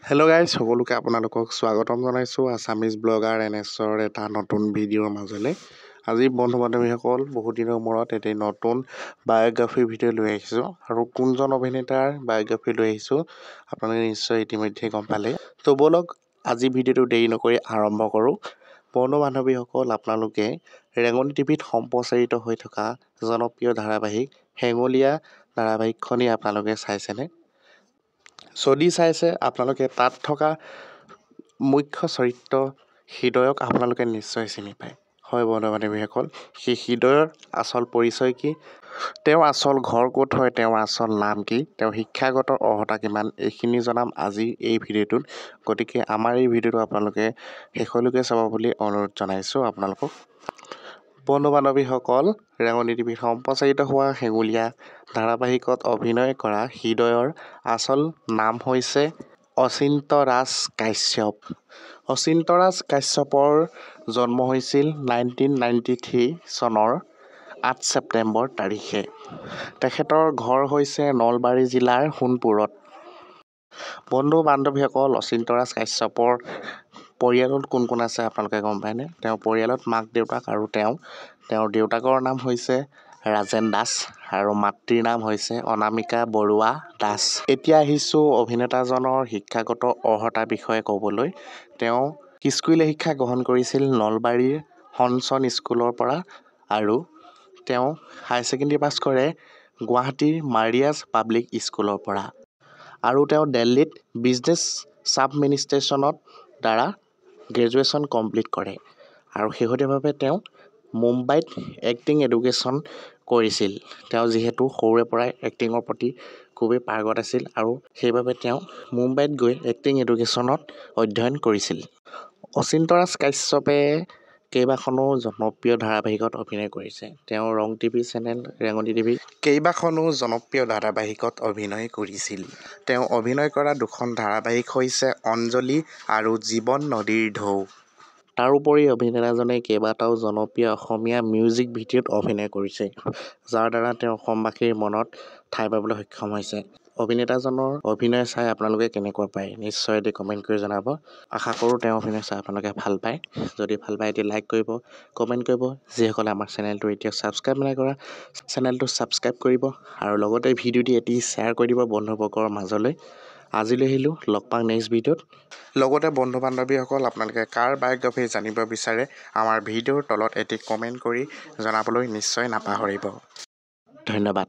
Hello' guys, সকলোকে আপোনালোকক স্বাগতম জনাইছোঁ আছামিজ ব্লগাৰ NSৰ এটা নতুন ভিডিঅ'ৰ মাজলৈ। আজি বন্ধু বান্ধৱীসকল বহুত দিনৰ মূৰত এটি নতুন বায়'গ্ৰাফী ভিডিঅ' লৈ আহিছোঁ আৰু কোনজন অভিনেতাৰ বায়'গ্ৰাফী লৈ আহিছোঁ আপোনালোকে নিশ্চয় ইতিমধ্যে গম পালে। তো ব'লক আজি ভিডিঅ'টো দেৰি নকৰি আৰম্ভ কৰোঁ। বন্ধু বান্ধৱীসকল, আপোনালোকে ৰেঙনি টিভিত সম্প্ৰচাৰিত হৈ থকা জনপ্ৰিয় ধাৰাবাহিক হেঙুলীয়া ধাৰাবাহিকখনি আপোনালোকে চাইছেনে? যদি চাইছে, আপোনালোকে তাত থকা মুখ্য চৰিত্ৰ হৃদয়ক আপোনালোকে নিশ্চয় চিনি পায়। হয় বন্ধু বান্ধৱীসকল, সেই হৃদয়ৰ আচল পৰিচয় কি, তেওঁৰ আচল ঘৰ ক'ত হয়, তেওঁৰ আচল নাম কি, তেওঁৰ শিক্ষাগত অৰ্হতা কিমান, এইখিনি জনাম আজি এই ভিডিঅ'টোত। গতিকে আমাৰ এই ভিডিঅ'টো আপোনালোকে শেষলৈকে চাব বুলি অনুৰোধ জনাইছোঁ আপোনালোকক। বন্ধু বান্ধৱীসকল, ৰেঙনি টিভিত সম্প্ৰচাৰিত হোৱা হেঙুলীয়া ধাৰাবাহিকত অভিনয় কৰা হৃদয়ৰ আচল নাম হৈছে অচিন্তৰাজ কাশ্যপ। অচিন্তৰাজ কাশ্যপৰ জন্ম হৈছিল 1993 চনৰ 8 ছেপ্টেম্বৰ তাৰিখে। তেখেতৰ ঘৰ হৈছে নলবাৰী জিলাৰ সোণপুৰত। বন্ধু বান্ধৱীসকল, অচিন্তৰাজ কাশ্যপৰ পৰিয়ালত কোন কোন আছে আপোনালোকে গম পায়নে? তেওঁৰ পৰিয়ালত মাক দেউতাক আৰু তেওঁৰ দেউতাকৰ নাম হৈছে ৰাজেন দাস আৰু মাতৃৰ নাম হৈছে অনামিকা বৰুৱা দাস। এতিয়া আহিছোঁ অভিনেতাজনৰ শিক্ষাগত অৰ্হতাৰ বিষয়ে ক'বলৈ। তেওঁ স্কুলীয়া শিক্ষা গ্ৰহণ কৰিছিল নলবাৰীৰ হনচন স্কুলৰ পৰা আৰু তেওঁ হাই ছেকেণ্ডেৰী পাছ কৰে গুৱাহাটীৰ মাৰিয়াজ পাব্লিক স্কুলৰ পৰা আৰু তেওঁ দিল্লীত বিজনেছ ছাবমিনিষ্ট্ৰেশ্যনত দ্বাৰা গ্ৰেজুৱেশ্যন কমপ্লিট কৰে আৰু শেহতীয়াভাৱে তেওঁ মুম্বাইত এক্টিং এডুকেশ্যন কৰিছিল। তেওঁ যিহেতু সৰুৰে পৰাই এক্টিঙৰ প্ৰতি খুবেই পাৰ্গত আছিল আৰু সেইবাবে তেওঁ মুম্বাইত গৈ এক্টিং এডুকেশ্যনত অধ্যয়ন কৰিছিল। অচিন্তৰাজ কাশ্যপে কেইবাখনো জনপ্ৰিয় ধাৰাবাহিকত অভিনয় কৰিছে। তেওঁ ৰং টিভি চেনেল ৰেঙনি টিভি কেইবাখনো জনপ্ৰিয় ধাৰাবাহিকত অভিনয় কৰিছিল। তেওঁ অভিনয় কৰা দুখন ধাৰাবাহিক হৈছে অঞ্জলি আৰু জীৱন নদীৰ ঢৌ। তাৰোপৰি অভিনেতাজনে কেইবাটাও জনপ্ৰিয় অসমীয়া মিউজিক ভিডিঅ'ত অভিনয় কৰিছে, যাৰ দ্বাৰা তেওঁ অসমবাসীৰ মনত ঠাই পাবলৈ সক্ষম হৈছে। অভিনেতাজনৰ অভিনয় চাই আপোনালোকে কেনেকুৱা পায় নিশ্চয় এটি কমেণ্ট কৰি জনাব। আশা কৰোঁ তেওঁ অভিনয় চাই আপোনালোকে ভাল পায়। যদি ভাল পায় এটি লাইক কৰিব, কমেণ্ট কৰিব। যিসকলে আমাৰ চেনেলটো এতিয়া ছাবস্ক্ৰাইব নাই কৰা, চেনেলটো ছাবস্ক্ৰাইব কৰিব আৰু লগতে ভিডিঅ'টি এটি শ্বেয়াৰ কৰি দিব বন্ধুবৰ্গৰ মাজলৈ। আজিলৈ আহিলোঁ, লগ পাম নেক্সট ভিডিঅ'ত। লগতে বন্ধু বান্ধৱীসকল, আপোনালোকে কাৰ বায়'গ্ৰাফী জানিব বিচাৰে আমাৰ ভিডিঅ'ৰ তলত এটি কমেণ্ট কৰি জনাবলৈ নিশ্চয় নাপাহৰিব। ধন্যবাদ।